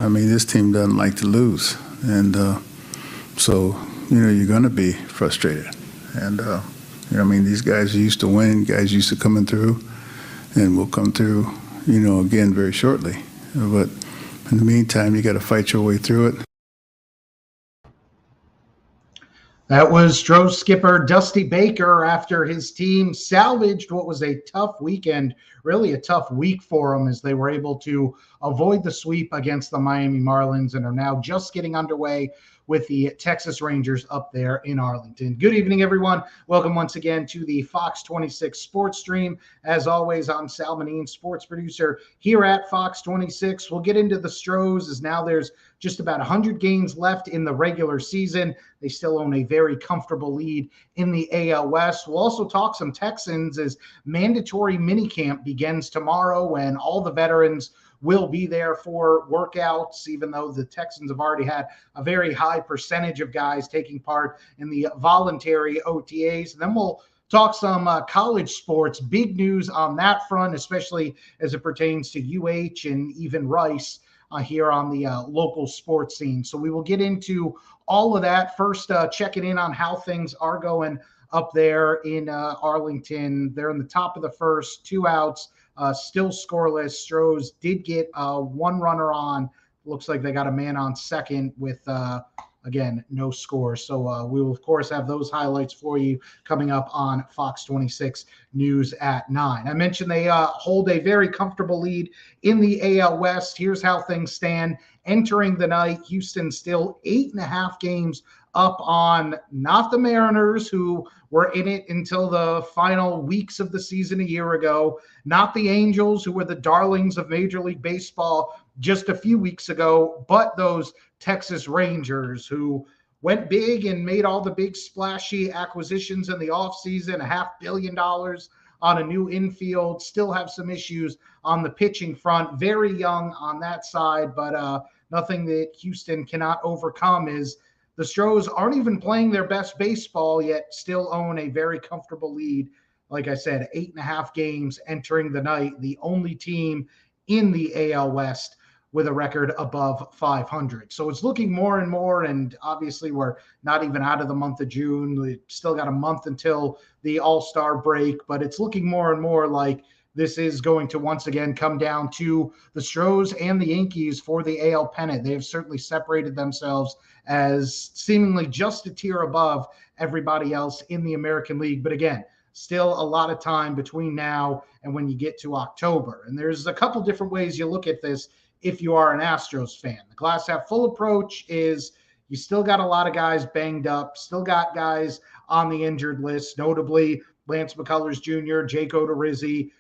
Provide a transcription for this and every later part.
I mean, this team doesn't like to lose, and so you're going to be frustrated. And I mean, these guys are used to winning. Guys used to coming through, and will come through, again very shortly. But in the meantime, you got to fight your way through it. That was Stros skipper Dusty Baker after his team salvaged what was a tough weekend, really a tough week for them, as they were able to avoid the sweep against the Miami Marlins and are now just getting underway with the Texas Rangers up there in Arlington. Good evening, everyone. Welcome once again to the Fox 26 Sports Stream. As always, I'm Sal Manine, sports producer here at Fox 26. We'll get into the Stros, as now there's just about 100 games left in the regular season. They still own a very comfortable lead in the AL West. We'll also talk some Texans, as mandatory minicamp begins tomorrow, and all the veterans will be there for workouts, even though the Texans have already had a very high percentage of guys taking part in the voluntary OTAs. And then we'll talk some college sports. Big news on that front, especially as it pertains to UH and even Rice here on the local sports scene. So we will get into all of that. First, checking in on how things are going up there in Arlington. They're in the top of the first, 2 outs. Still scoreless. Stros did get one runner on. Looks like they got a man on second with, again, no score. So we will, of course, have those highlights for you coming up on Fox 26 News at 9. I mentioned they hold a very comfortable lead in the AL West. Here's how things stand. Entering the night, Houston still 8.5 games up on not the Mariners, who were in it until the final weeks of the season a year ago, not the Angels, who were the darlings of Major League Baseball just a few weeks ago, but those Texas Rangers, who went big and made all the big splashy acquisitions in the offseason, $500 million on a new infield, still have some issues on the pitching front. Very young on that side, but nothing that Houston cannot overcome. Is the Stros aren't even playing their best baseball yet, still own a very comfortable lead. Like I said, 8.5 games entering the night, the only team in the AL West with a record above 500. So it's looking more and more, and obviously we're not even out of the month of June. We still got a month until the All-Star break, but it's looking more and more like this is going to once again come down to the Stros and the Yankees for the AL pennant. They have certainly separated themselves as seemingly just a tier above everybody else in the American League. But again, still a lot of time between now and when you get to October. And there's a couple different ways you look at this if you are an Astros fan. The glass half full approach is you still got a lot of guys banged up, still got guys on the injured list, notably Lance McCullers Jr., Jake Odorizzi.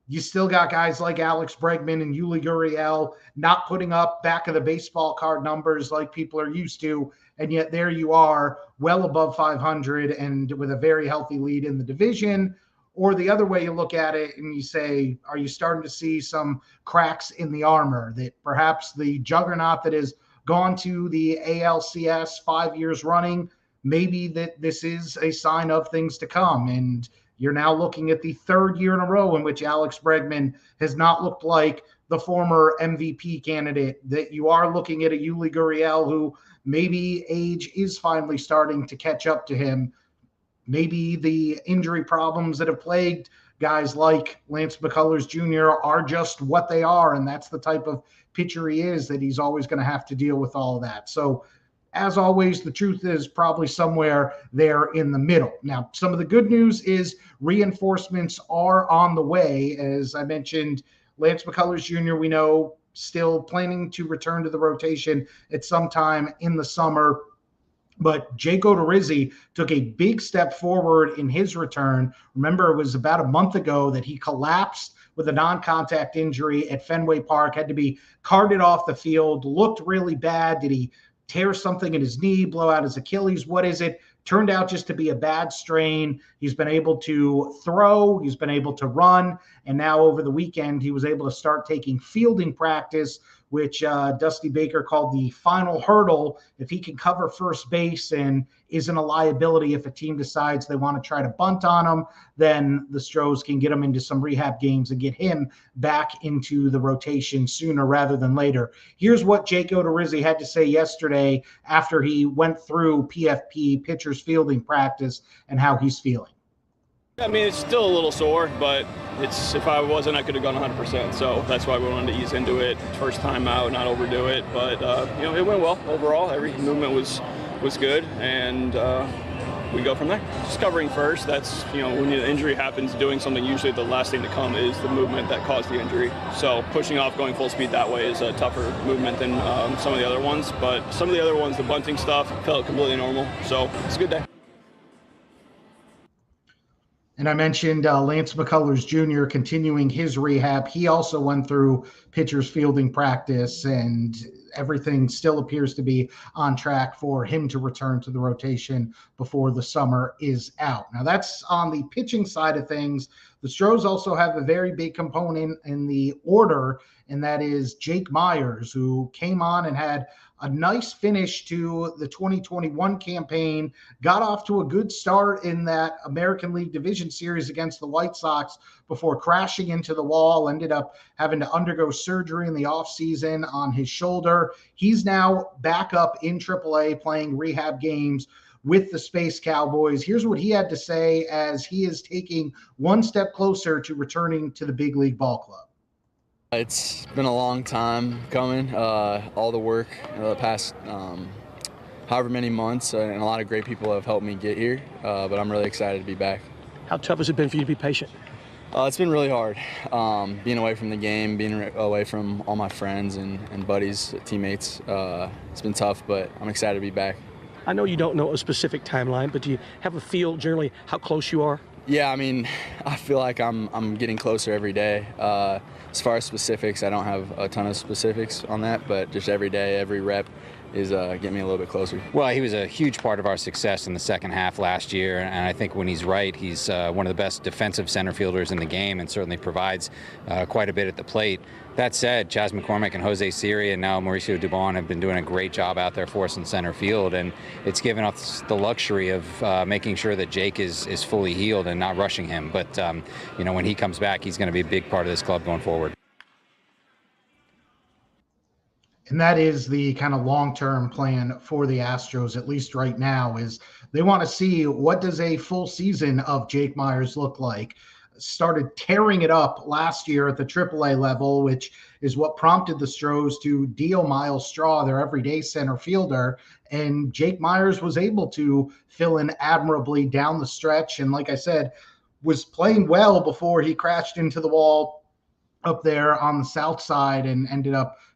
You still got guys like Alex Bregman and Yuli Gurriel not putting up back of the baseball card numbers like people are used to. And yet there you are, well above 500 and with a very healthy lead in the division. Or the other way you look at it and you say, are you starting to see some cracks in the armor, that perhaps the juggernaut that has gone to the ALCS 5 years running, maybe that this is a sign of things to come? And you're now looking at the third year in a row in which Alex Bregman has not looked like the former MVP candidate, that you are looking at a Yuli Gurriel who maybe age is finally starting to catch up to him. Maybe the injury problems that have plagued guys like Lance McCullers Jr. are just what they are, and that's the type of pitcher he is, that he's always going to have to deal with all of that. So as always, the truth is probably somewhere there in the middle. Now, some of the good news is reinforcements are on the way. As I mentioned, Lance McCullers Jr., we know, still planning to return to the rotation at some time in the summer. But Jake Odorizzi took a big step forward in his return. Remember, it was about a month ago that he collapsed with a non-contact injury at Fenway Park, had to be carted off the field, looked really bad. Did he tear something in his knee, blow out his Achilles? What is it? Turned out just to be a bad strain. He's been able to throw, he's been able to run, and now over the weekend he was able to start taking fielding practice which Dusty Baker called the final hurdle. If he can cover first base and isn't a liability if a team decides they want to try to bunt on him, then the Stros can get him into some rehab games and get him back into the rotation sooner rather than later. Here's what Jake Odorizzi had to say yesterday after he went through PFP, pitchers fielding practice, and how he's feeling. I mean, it's still a little sore, but if I wasn't, I could have gone 100%. So that's why we wanted to ease into it. First time out, not overdo it. But it went well overall. Every movement was good, and we go from there. Just covering first. That's when the injury happens, doing something. Usually, the last thing to come is the movement that caused the injury. So pushing off, going full speed that way is a tougher movement than some of the other ones. But some of the other ones, the bunting stuff, felt completely normal. So it's a good day. And I mentioned Lance McCullers Jr. continuing his rehab. He also went through pitchers fielding practice, and everything still appears to be on track for him to return to the rotation before the summer is out. Now, that's on the pitching side of things. The Stros also have a very big component in the order, and that is Jake Meyers, who came on and had a nice finish to the 2021 campaign, got off to a good start in that American League Division Series against the White Sox before crashing into the wall, ended up having to undergo surgery in the offseason on his shoulder. He's now back up in AAA playing rehab games with the Space Cowboys. Here's what he had to say as he is taking one step closer to returning to the big league ball club. It's been a long time coming, all the work the past however many months, and a lot of great people have helped me get here, but I'm really excited to be back. How tough has it been for you to be patient? It's been really hard, being away from the game, being away from all my friends and buddies, teammates. It's been tough, but I'm excited to be back. I know you don't know a specific timeline, but do you have a feel generally how close you are? Yeah, I mean, I feel like I'm getting closer every day. As far as specifics, I don't have a ton of specifics on that, but just every day, every rep is getting me a little bit closer. Well, he was a huge part of our success in the second half last year, and I think when he's right, he's one of the best defensive center fielders in the game and certainly provides quite a bit at the plate. That said, Chas McCormick and Jose Siri and now Mauricio Dubon have been doing a great job out there for us in center field, and it's given us the luxury of making sure that Jake is fully healed and not rushing him. But, when he comes back, he's going to be a big part of this club going forward. And that is the kind of long-term plan for the Astros, at least right now, is they want to see what does a full season of Jake Meyers look like. Started tearing it up last year at the AAA level, which is what prompted the Stros to deal Miles Straw, their everyday center fielder. And Jake Meyers was able to fill in admirably down the stretch. And like I said, was playing well before he crashed into the wall up there on the south side and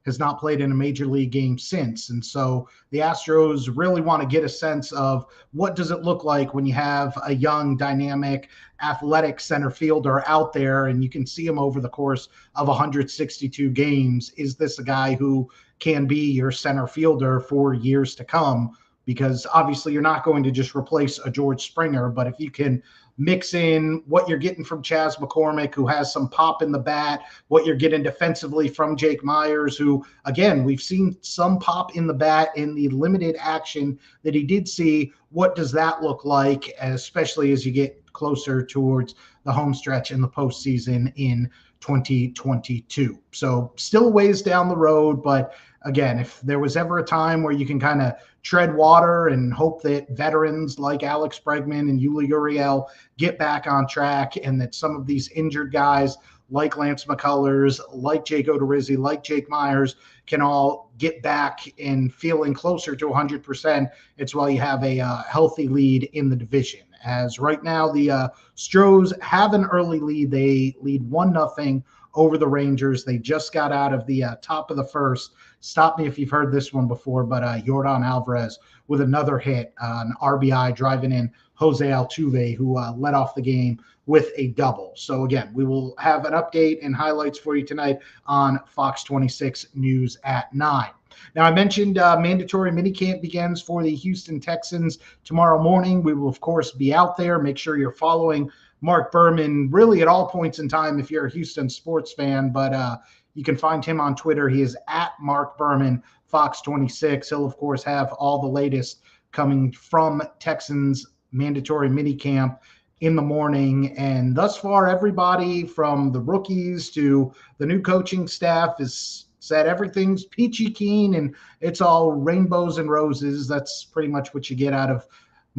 has not played in a major league game since. And so the Astros really want to get a sense of what does it look like when you have a young, dynamic, athletic center fielder out there and you can see him over the course of 162 games. Is this a guy who can be your center fielder for years to come? Because obviously you're not going to just replace a George Springer, but if you can mix in what you're getting from Chas McCormick, who has some pop in the bat, what you're getting defensively from Jake Meyers, who, again, we've seen some pop in the bat in the limited action that he did see. What does that look like, especially as you get closer towards the home stretch in the postseason in 2022? So still a ways down the road, but again, if there was ever a time where you can kind of tread water and hope that veterans like Alex Bregman and Yuli Gurriel get back on track, and that some of these injured guys like Lance McCullers, like Jake Odorizzi, like Jake Meyers can all get back and feeling closer to 100%, it's while you have a healthy lead in the division. As right now, the Stros have an early lead. They lead 1-0 over the Rangers. They just got out of the top of the first. Stop me if you've heard this one before, but Yordan Alvarez with another hit, an RBI driving in Jose Altuve, who led off the game with a double. So again, we will have an update and highlights for you tonight on Fox 26 News at 9. Now, I mentioned mandatory minicamp begins for the Houston Texans tomorrow morning. We will, of course, be out there. Make sure you're following Mark Berman really at all points in time if you're a Houston sports fan, but you can find him on Twitter. He is at Mark Berman, Fox 26. He'll, of course, have all the latest coming from Texans mandatory minicamp in the morning. And thus far, everybody from the rookies to the new coaching staff has said everything's peachy keen and it's all rainbows and roses. That's pretty much what you get out of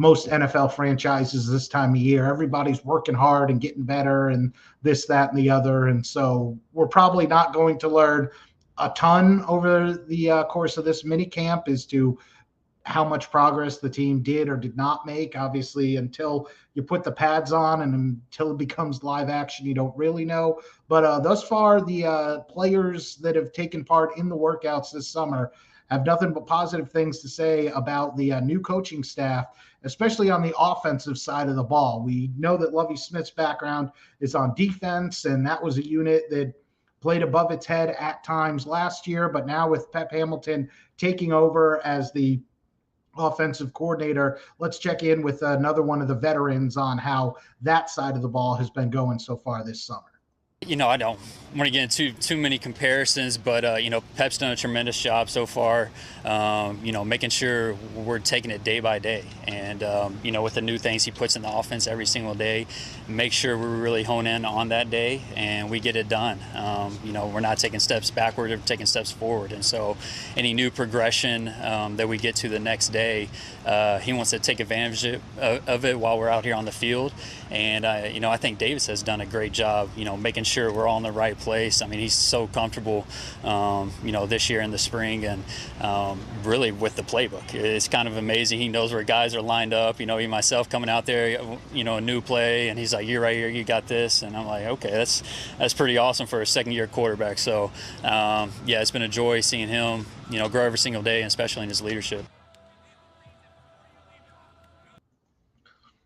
most NFL franchises this time of year. Everybody's working hard and getting better and this, that, and the other. And so we're probably not going to learn a ton over the course of this mini camp as to how much progress the team did or did not make. Obviously, until you put the pads on and until it becomes live action, you don't really know. But thus far, the players that have taken part in the workouts this summer have nothing but positive things to say about the new coaching staff, especially on the offensive side of the ball. We know that Lovie Smith's background is on defense, and that was a unit that played above its head at times last year. But now with Pep Hamilton taking over as the offensive coordinator, let's check in with another one of the veterans on how that side of the ball has been going so far this summer. You know, I don't want to get into too many comparisons, but, you know, Pep's done a tremendous job so far, you know, making sure we're taking it day by day. And, you know, with the new things he puts in the offense every single day, make sure we really hone in on that day and we get it done. You know, we're not taking steps backward, we're taking steps forward. And so any new progression that we get to the next day, he wants to take advantage of it while we're out here on the field. And, you know, I think Davis has done a great job, you know, making sure we're all in the right place. I mean, he's so comfortable, you know, this year in the spring and really with the playbook. It's kind of amazing. He knows where guys are lined up. You know, even myself coming out there, you know, a new play, and he's like, "You're right here, you got this." And I'm like, okay, that's pretty awesome for a second-year quarterback. So, yeah, it's been a joy seeing him, you know, grow every single day, and especially in his leadership.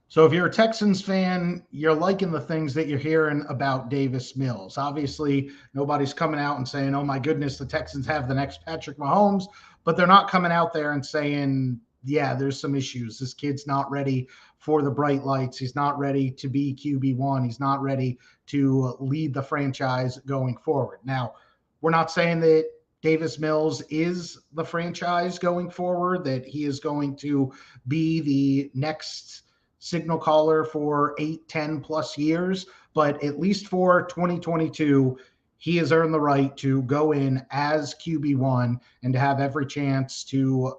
So if you're a Texans fan, you're liking the things that you're hearing about Davis Mills. Obviously, nobody's coming out and saying, oh my goodness, the Texans have the next Patrick Mahomes, but they're not coming out there and saying, yeah, there's some issues. This kid's not ready for the bright lights. He's not ready to be QB1. He's not ready to lead the franchise going forward. Now, we're not saying that Davis Mills is the franchise going forward, that he is going to be the next signal caller for 8, 10 plus years, but at least for 2022, he has earned the right to go in as QB1 and to have every chance to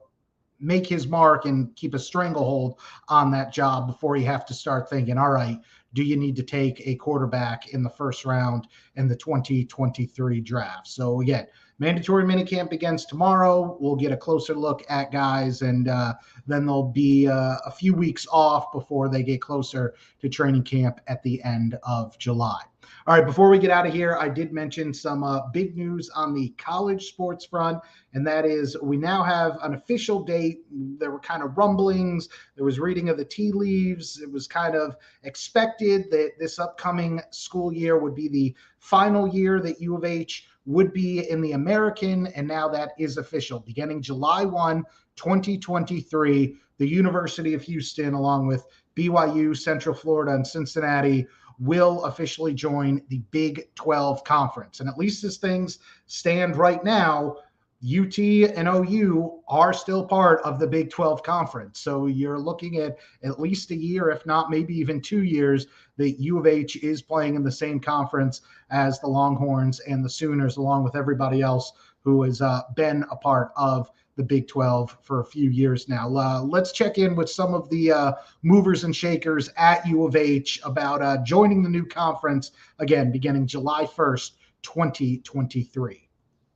make his mark and keep a stranglehold on that job before you have to start thinking, all right, do you need to take a quarterback in the first round in the 2023 draft? So again, mandatory minicamp begins tomorrow. We'll get a closer look at guys, and then there'll be a few weeks off before they get closer to training camp at the end of July. All right, before we get out of here, I did mention some big news on the college sports front, and that is we now have an official date. There were kind of rumblings. There was reading of the tea leaves. It was kind of expected that this upcoming school year would be the final year that U of H would be in the American, and now that is official. Beginning July 1, 2023, the University of Houston, along with BYU, Central Florida, and Cincinnati, will officially join the Big 12 Conference. And at least as things stand right now, UT and OU are still part of the Big 12 Conference. So you're looking at least a year, if not maybe even 2 years, that U of H is playing in the same conference as the Longhorns and the Sooners, along with everybody else who has been a part of the Big 12 for a few years now. Let's check in with some of the movers and shakers at U of H about joining the new conference, again, beginning July 1st, 2023.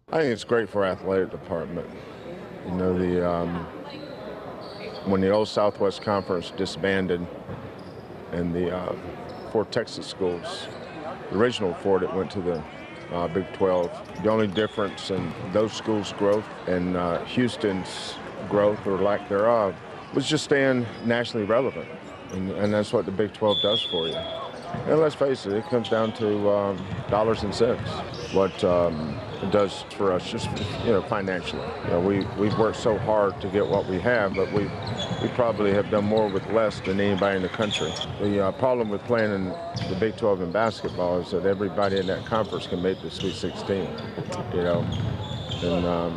I think it's great for our athletic department. You know, when the old Southwest Conference disbanded and the 4 Texas schools, the original 4 that went to the Big 12, the only difference in those schools' growth and Houston's growth or lack thereof was just staying nationally relevant. And that's what the Big 12 does for you. And let's face it, it comes down to dollars and cents. What it does for us, just financially. We've worked so hard to get what we have, but we probably have done more with less than anybody in the country. The problem with playing in the Big 12 in basketball is that everybody in that conference can make the Sweet 16, you know. And,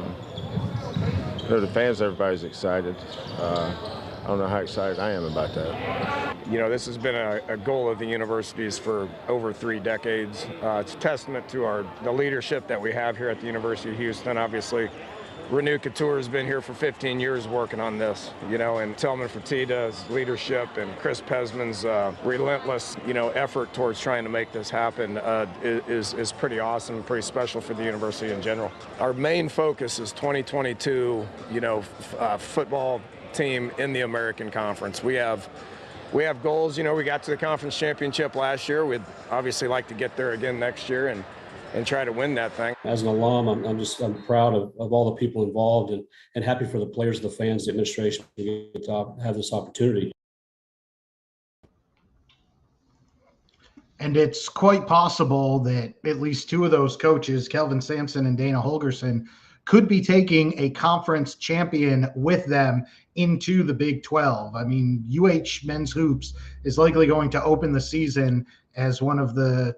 the fans, everybody's excited. I don't know how excited I am about that. You know, this has been a goal of the universities for over 3 decades. It's a testament to the leadership that we have here at the University of Houston. Obviously, Renew Couture has been here for 15 years working on this, you know, and Tillman Fertitta's leadership and Chris Pesman's relentless, you know, effort towards trying to make this happen is pretty awesome and pretty special for the university in general. Our main focus is 2022, you know, football team in the American Conference. We have goals. You know, we got to the conference championship last year. We'd obviously like to get there again next year and try to win that thing. As an alum, I'm proud of all the people involved and happy for the players, the fans, the administration to get to have this opportunity. And it's quite possible that at least 2 of those coaches, Kelvin Sampson and Dana Holgerson, could be taking a conference champion with them into the Big 12. I mean, UH men's hoops is likely going to open the season as one of the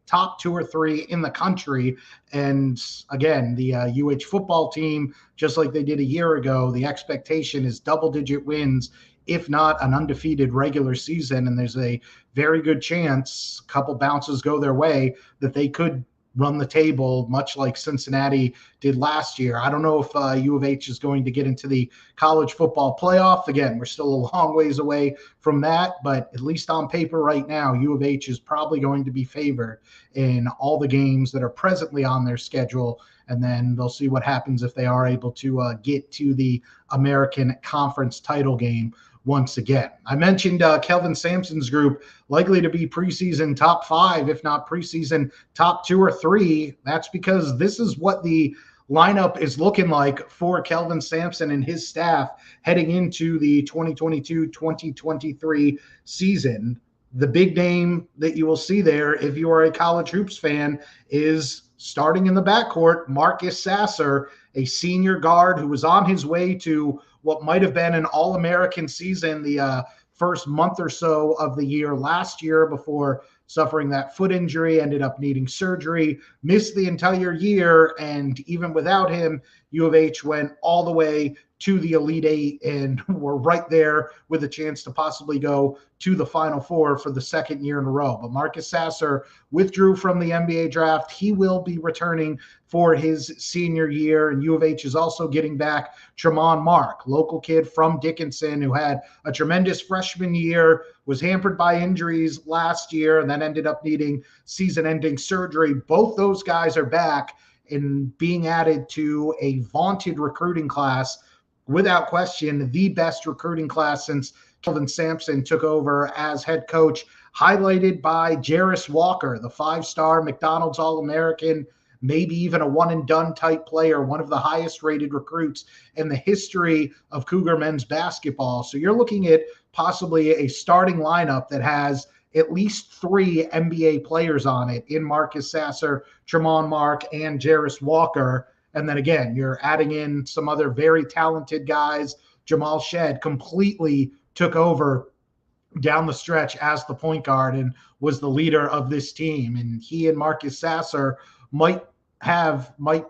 top 2 or 3 in the country. And again, the UH football team, just like they did a year ago, the expectation is double-digit wins, if not an undefeated regular season. And there's a very good chance, a couple bounces go their way, that they could run the table, much like Cincinnati did last year. I don't know if U of H is going to get into the college football playoff. Again, we're still a long ways away from that, but at least on paper right now, U of H is probably going to be favored in all the games that are presently on their schedule. And then they'll see what happens if they are able to get to the American Conference title game once again. I mentioned Kelvin Sampson's group likely to be preseason top 5, if not preseason top 2 or 3. That's because this is what the lineup is looking like for Kelvin Sampson and his staff heading into the 2022-2023 season. The big name that you will see there, if you are a college hoops fan, is starting in the backcourt, Marcus Sasser, a senior guard who was on his way to what might have been an All-American season the first month or so of the year last year before suffering that foot injury, ended up needing surgery, missed the entire year, and even without him, U of H went all the way to the Elite Eight and were right there with a chance to possibly go to the Final Four for the second year in a row. But Marcus Sasser withdrew from the NBA draft. He will be returning for his senior year, and U of H is also getting back Tremont Mark, local kid from Dickinson who had a tremendous freshman year, was hampered by injuries last year, and then ended up needing season-ending surgery. Both those guys are back and being added to a vaunted recruiting class, without question, the best recruiting class since Kelvin Sampson took over as head coach, highlighted by Jarris Walker, the 5-star McDonald's All-American, maybe even a one-and-done type player, one of the highest-rated recruits in the history of Cougar men's basketball. So you're looking at possibly a starting lineup that has at least 3 NBA players on it in Marcus Sasser, Tremont Mark, and Jarris Walker. And then again, you're adding in some other very talented guys. Jamal Shed completely took over down the stretch as the point guard and was the leader of this team. And he and Marcus Sasser might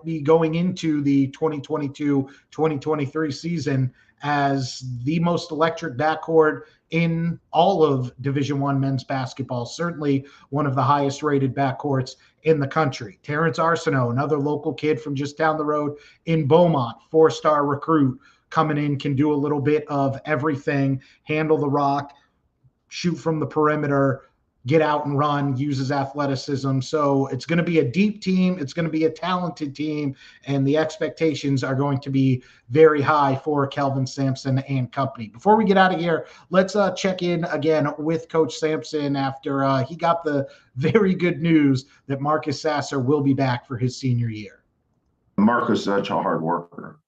be going into the 2022-2023 season as the most electric backcourt in all of Division I men's basketball, certainly one of the highest rated backcourts in the country. Terrence Arsenault, another local kid from just down the road in Beaumont, 4-star recruit coming in, can do a little bit of everything, handle the rock, shoot from the perimeter, get out and run, uses athleticism. So it's going to be a deep team. It's going to be a talented team, and the expectations are going to be very high for Kelvin Sampson and company. Before we get out of here, let's check in again with Coach Sampson after he got the very good news that Marcus Sasser will be back for his senior year. Marcus is such a hard worker.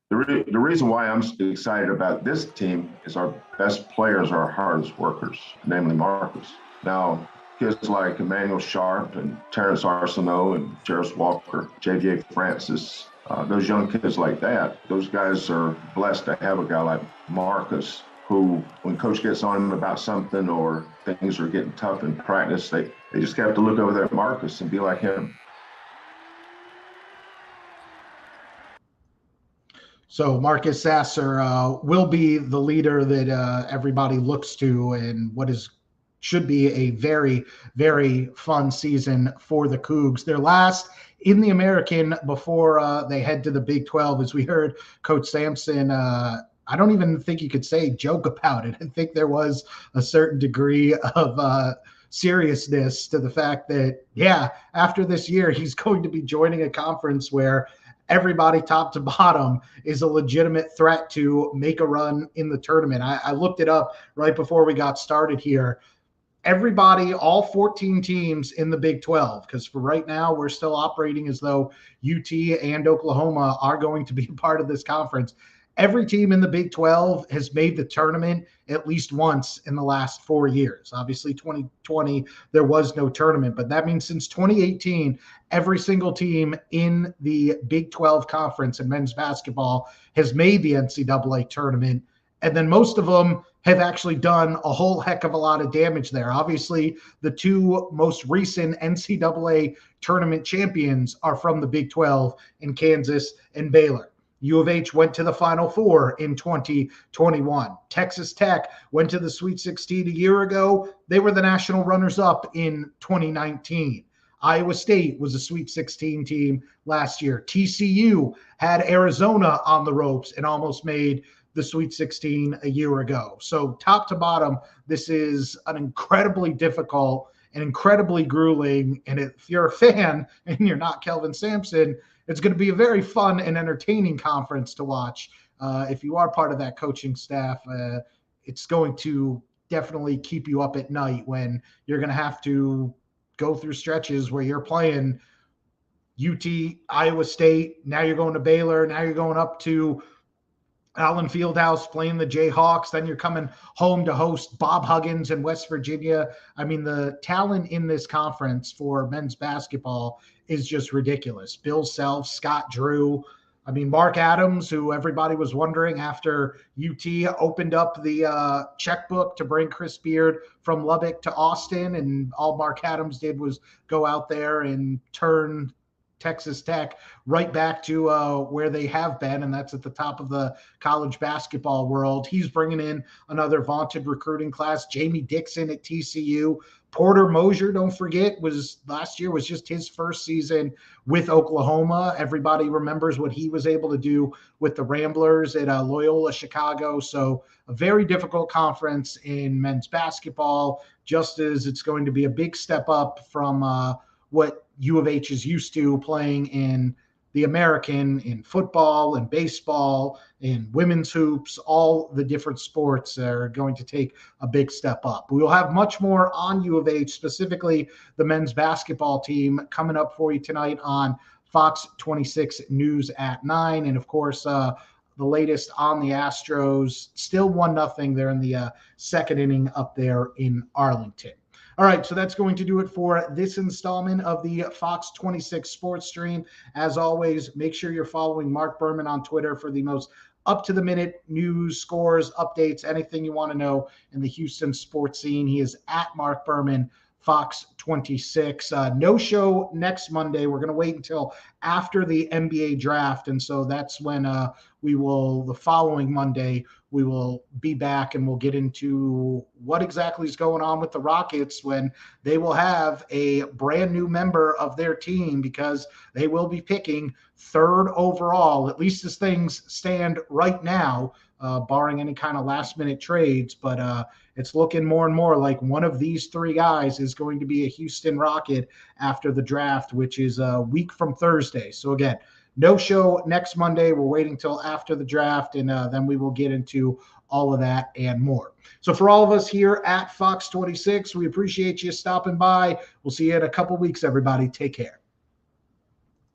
The reason why I'm excited about this team is our best players are our hardest workers, namely Marcus. Now, kids like Emmanuel Sharp and Terrence Arsenault and Jarris Walker, Javier Francis, those young kids like that, those guys are blessed to have a guy like Marcus, who, when coach gets on him about something or things are getting tough in practice, they just have to look over there at Marcus and be like him. So Marcus Sasser will be the leader that everybody looks to, and should be a very, very fun season for the Cougs. Their last in the American before they head to the Big 12, as we heard Coach Sampson. I don't even think you could say joke about it. I think there was a certain degree of seriousness to the fact that, yeah, after this year, he's going to be joining a conference where everybody top to bottom is a legitimate threat to make a run in the tournament. I looked it up right before we got started here. Everybody, all 14 teams in the Big 12, because for right now, we're still operating as though UT and Oklahoma are going to be a part of this conference. Every team in the Big 12 has made the tournament at least once in the last 4 years. Obviously, 2020, there was no tournament, but that means since 2018, every single team in the Big 12 conference in men's basketball has made the NCAA tournament. And then most of them have actually done a whole heck of a lot of damage there. Obviously, the two most recent NCAA tournament champions are from the Big 12 in Kansas and Baylor. U of H went to the Final Four in 2021. Texas Tech went to the Sweet 16 a year ago. They were the national runners-up in 2019. Iowa State was a Sweet 16 team last year. TCU had Arizona on the ropes and almost made the Sweet 16 a year ago. So top to bottom, this is an incredibly difficult and incredibly grueling. And if you're a fan and you're not Kelvin Sampson, it's going to be a very fun and entertaining conference to watch. If you are part of that coaching staff, it's going to definitely keep you up at night when you're going to have to go through stretches where you're playing UT, Iowa State. Now you're going to Baylor. Now you're going up to Allen Fieldhouse playing the Jayhawks. Then you're coming home to host Bob Huggins in West Virginia. I mean, the talent in this conference for men's basketball is just ridiculous. Bill Self, Scott Drew. I mean, Mark Adams, who everybody was wondering after UT opened up the checkbook to bring Chris Beard from Lubbock to Austin, and all Mark Adams did was go out there and turn Texas Tech right back to where they have been, and that's at the top of the college basketball world. He's bringing in another vaunted recruiting class. Jamie Dixon at TCU. Porter Mosier, don't forget, last year was just his first season with Oklahoma. Everybody remembers what he was able to do with the Ramblers at Loyola Chicago. So a very difficult conference in men's basketball, just as it's going to be a big step up from what U of H is used to playing in the American, in football and baseball, in women's hoops. All the different sports are going to take a big step up. We will have much more on U of H, specifically the men's basketball team, coming up for you tonight on Fox 26 News at 9. And of course, the latest on the Astros, still 1-0. They're in the second inning up there in Arlington. All right, so that's going to do it for this installment of the Fox 26 Sports Stream. As always, make sure you're following Mark Berman on Twitter for the most up-to-the-minute news, scores, updates, anything you want to know in the Houston sports scene. He is at Mark Berman, Fox 26. No show next Monday. We're going to wait until after the NBA draft, and so that's when the following Monday, we will be back and we'll get into what exactly is going on with the Rockets when they will have a brand new member of their team, because they will be picking third overall, at least as things stand right now, barring any kind of last-minute trades. But it's looking more and more like one of these three guys is going to be a Houston Rocket after the draft, which is a week from Thursday. So again, no show next Monday. We're waiting till after the draft, and then we will get into all of that and more. So for all of us here at Fox 26, we appreciate you stopping by. We'll see you in a couple weeks, everybody. Take care.